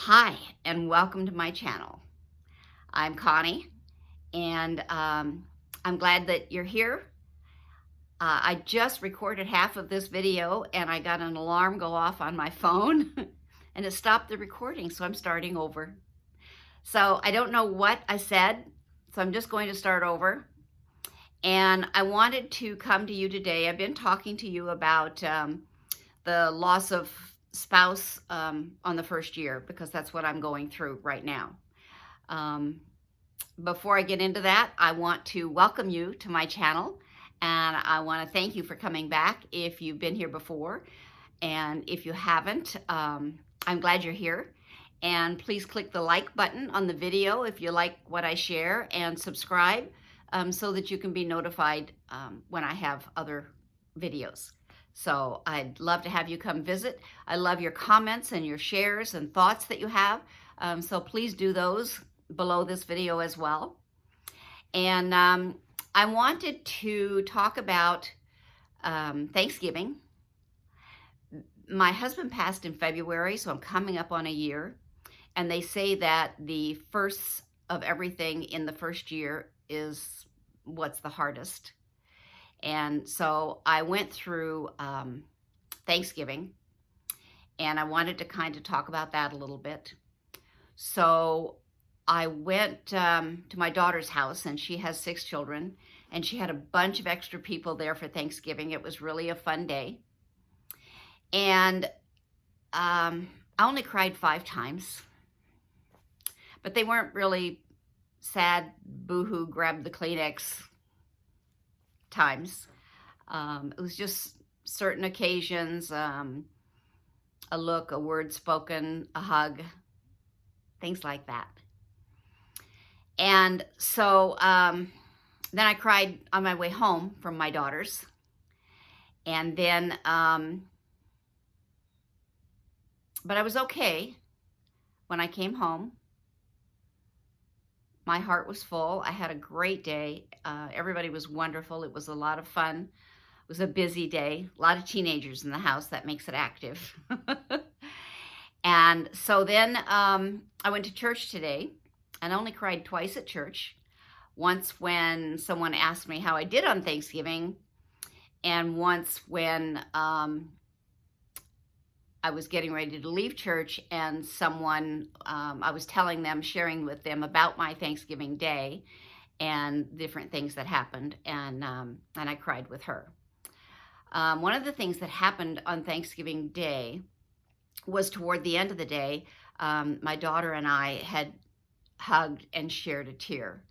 Hi, and welcome to my channel. I'm Connie, and I'm glad that you're here. I just recorded half of this video, and I got an alarm go off on my phone, and it stopped the recording, so I'm starting over. So I don't know what I said, so I'm just going to start over. And I wanted to come to you today. I've been talking to you about the loss of spouse on the first year, because that's what I'm going through right now. Before I get into that, I want to welcome you to my channel, and I want to thank you for coming back if you've been here before, and if you haven't, I'm glad you're here. And please click the like button on the video if you like what I share, and subscribe so that you can be notified when I have other videos. So I'd love to have you come visit. I love your comments and your shares and thoughts that you have. So please do those below this video as well. And I wanted to talk about Thanksgiving. My husband passed in February, so I'm coming up on a year. And they say that the first of everything in the first year is what's the hardest. And so I went through Thanksgiving, and I wanted to kind of talk about that a little bit. So I went to my daughter's house, and she has 6 children, and she had a bunch of extra people there for Thanksgiving. It was really a fun day. And I only cried 5 times, but they weren't really sad, boohoo, grab the Kleenex times. It was just certain occasions, a look, a word spoken, a hug, things like that. And so then I cried on my way home from my daughter's. And then, but I was okay when I came home. My heart was full. I had a great day. Everybody was wonderful. It was a lot of fun. It was a busy day. A lot of teenagers in the house. That makes it active. And so then I went to church today, and I only cried twice at church. Once when someone asked me how I did on Thanksgiving, and once when I was getting ready to leave church, and someone, I was telling them, sharing with them about my Thanksgiving day and different things that happened, and I cried with her. One of the things that happened on Thanksgiving Day was toward the end of the day, my daughter and I had hugged and shared a tear,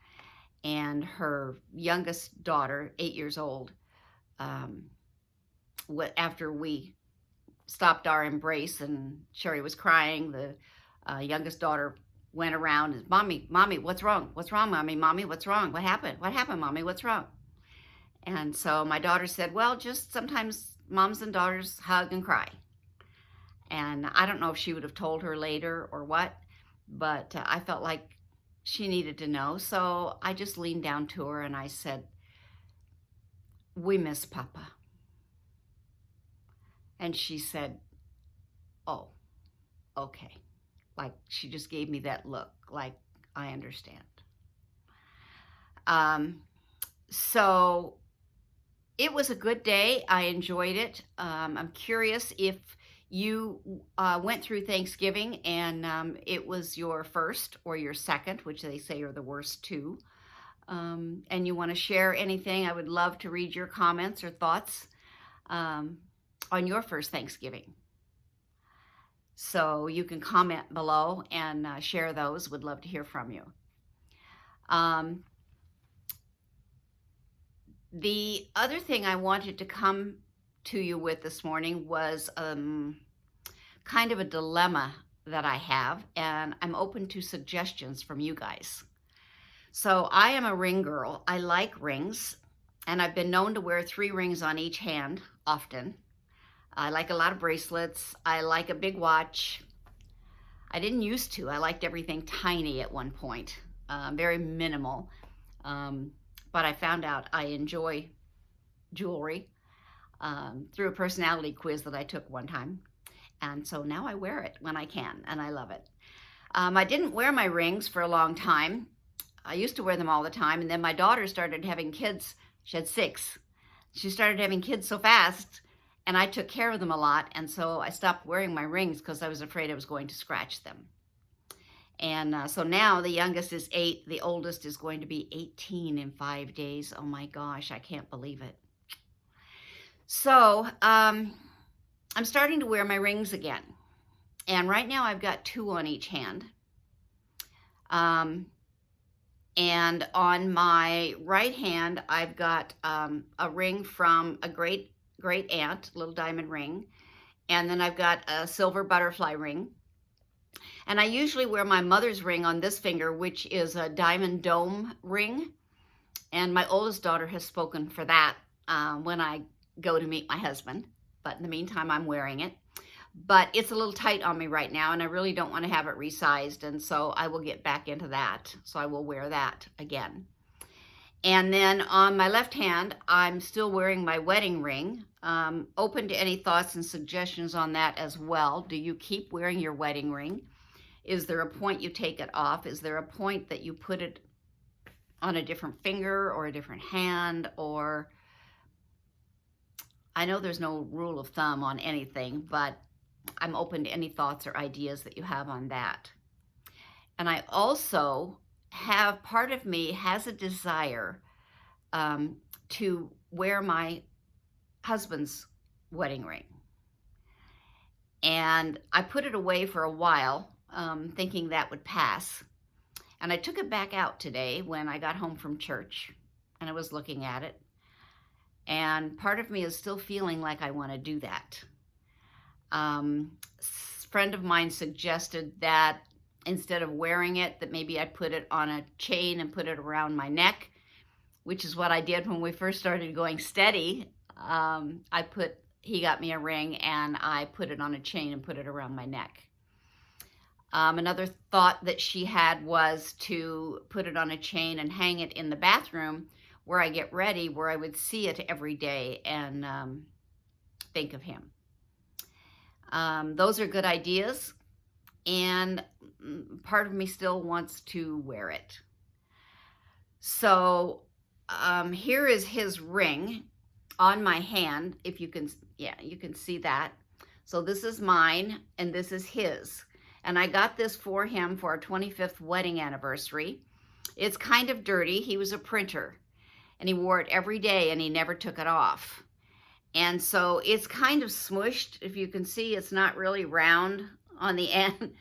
and her youngest daughter, 8 years old, after we stopped our embrace and Sherry was crying, the youngest daughter went around and, Mommy, what's wrong? What's wrong, Mommy, what's wrong? What happened? What happened, Mommy? What's wrong? And so my daughter said, well, just sometimes moms and daughters hug and cry. And I don't know if she would have told her later or what, but I felt like she needed to know. So I just leaned down to her and I said, we miss Papa. And she said, oh, okay. Like, she just gave me that look, like, I understand. So it was a good day. I enjoyed it. I'm curious if you went through Thanksgiving and it was your first or your second, which they say are the worst too, and you want to share anything. I would love to read your comments or thoughts on your first Thanksgiving. So you can comment below and share those. Would love to hear from you. The other thing I wanted to come to you with this morning was kind of a dilemma that I have, and I'm open to suggestions from you guys. So I am a ring girl. I like rings, and I've been known to wear 3 rings on each hand often. I like a lot of bracelets. I like a big watch. I didn't used to. I liked everything tiny at one point, very minimal. But I found out I enjoy jewelry through a personality quiz that I took one time. And so now I wear it when I can, and I love it. I didn't wear my rings for a long time. I used to wear them all the time, and then my daughter started having kids. She had 6. She started having kids so fast, and I took care of them a lot, and so I stopped wearing my rings because I was afraid I was going to scratch them. And so now the youngest is 8, the oldest is going to be 18 in 5 days. Oh my gosh, I can't believe it. So I'm starting to wear my rings again. And right now I've got 2 on each hand. And on my right hand, I've got a ring from a great aunt, little diamond ring. And then I've got a silver butterfly ring. And I usually wear my mother's ring on this finger, which is a diamond dome ring. And my oldest daughter has spoken for that when I go to meet my husband. But in the meantime, I'm wearing it. But it's a little tight on me right now, and I really don't want to have it resized. And so I will get back into that. So I will wear that again. And then on my left hand, I'm still wearing my wedding ring. Open to any thoughts and suggestions on that as well. Do you keep wearing your wedding ring? Is there a point you take it off? Is there a point that you put it on a different finger or a different hand? Or I know there's no rule of thumb on anything, but I'm open to any thoughts or ideas that you have on that. And I also have, part of me has a desire to wear my husband's wedding ring. And I put it away for a while, thinking that would pass. And I took it back out today when I got home from church, and I was looking at it. And part of me is still feeling like I want to do that. A friend of mine suggested that instead of wearing it, that maybe I put it on a chain and put it around my neck, which is what I did when we first started going steady. He got me a ring, and I put it on a chain and put it around my neck. Another thought that she had was to put it on a chain and hang it in the bathroom where I get ready, where I would see it every day and think of him. Those are good ideas, and part of me still wants to wear it. So here is his ring on my hand. If you can, you can see that. So this is mine, and this is his. And I got this for him for our 25th wedding anniversary. It's kind of dirty. He was a printer, and he wore it every day, and he never took it off. And so it's kind of smushed. If you can see, it's not really round on the end.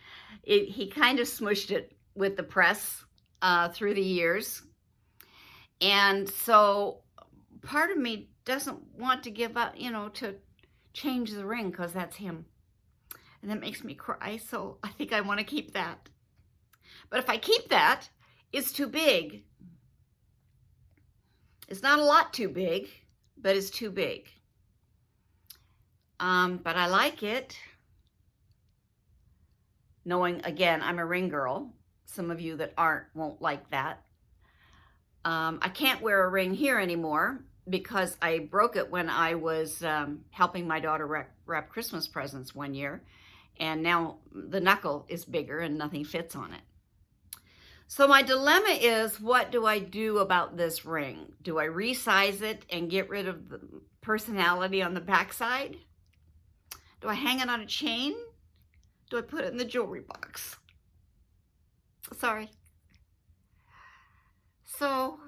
He kind of smushed it with the press through the years. And so part of me doesn't want to give up, to change the ring, because that's him. And that makes me cry, so I think I want to keep that. But if I keep that, it's too big. It's not a lot too big, but it's too big. But I like it. Knowing, again, I'm a ring girl. Some of you that aren't won't like that. I can't wear a ring here anymore because I broke it when I was helping my daughter wrap Christmas presents one year. And now the knuckle is bigger and nothing fits on it. So my dilemma is, what do I do about this ring? Do I resize it and get rid of the personality on the backside? Do I hang it on a chain? Do I put it in the jewelry box? Sorry. So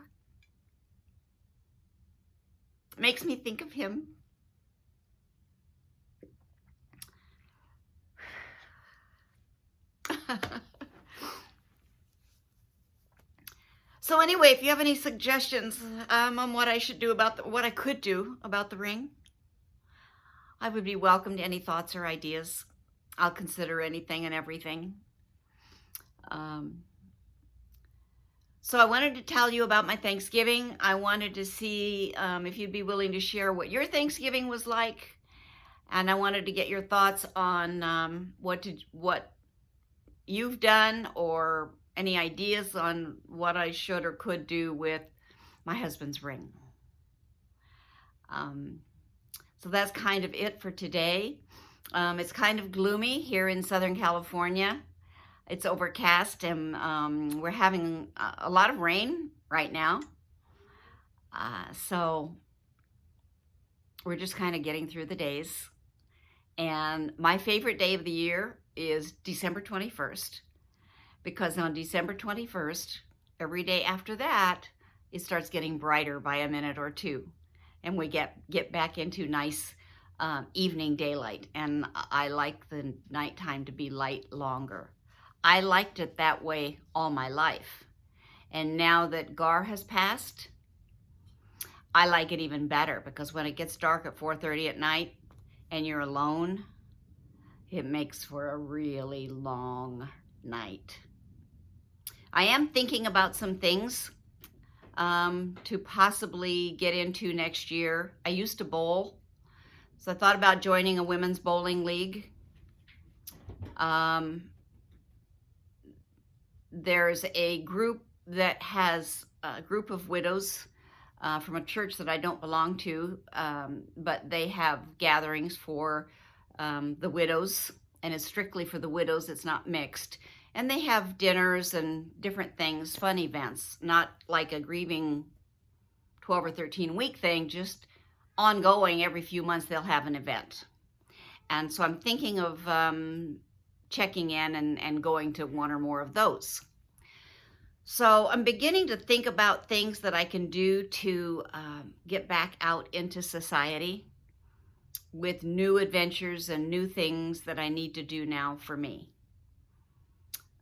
it makes me think of him. So anyway, if you have any suggestions on what I should do about what I could do about the ring, I would be welcome to any thoughts or ideas. I'll consider anything and everything. So I wanted to tell you about my Thanksgiving. I wanted to see if you'd be willing to share what your Thanksgiving was like. And I wanted to get your thoughts on what you've done, or any ideas on what I should or could do with my husband's ring. So that's kind of it for today. It's kind of gloomy here in Southern California. It's overcast, and we're having a lot of rain right now. So we're just kind of getting through the days. And my favorite day of the year is December 21st, because on December 21st, every day after that, it starts getting brighter by a minute or two. And we get back into nice evening daylight. And I like the nighttime to be light longer. I liked it that way all my life. And now that Gar has passed, I like it even better, because when it gets dark at 4:30 at night and you're alone, it makes for a really long night. I am thinking about some things to possibly get into next year. I used to bowl, so I thought about joining a women's bowling league. There's a group that has a group of widows from a church that I don't belong to, but they have gatherings for the widows, and it's strictly for the widows. It's not mixed. And they have dinners and different things, fun events, not like a grieving 12 or 13 week thing, just ongoing. Every few months they'll have an event. And so I'm thinking of checking in and going to one or more of those. So I'm beginning to think about things that I can do to get back out into society with new adventures and new things that I need to do now for me.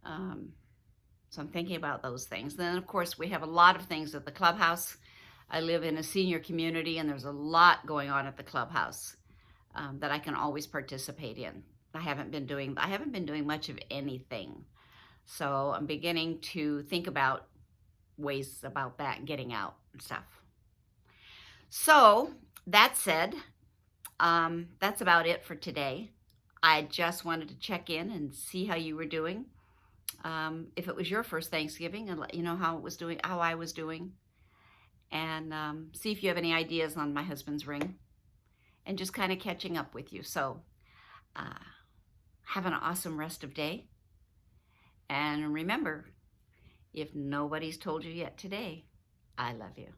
So I'm thinking about those things. Then, of course, we have a lot of things at the clubhouse. I live in a senior community, and there's a lot going on at the clubhouse that I can always participate in. I haven't been doing much of anything. So I'm beginning to think about ways about that, getting out and stuff. So that said, that's about it for today. I just wanted to check in and see how you were doing. If it was your first Thanksgiving, and let you know how I was doing, and see if you have any ideas on my husband's ring, and just kind of catching up with you. So have an awesome rest of day. And remember, if nobody's told you yet today, I love you.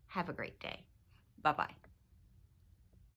Have a great day. Bye-bye.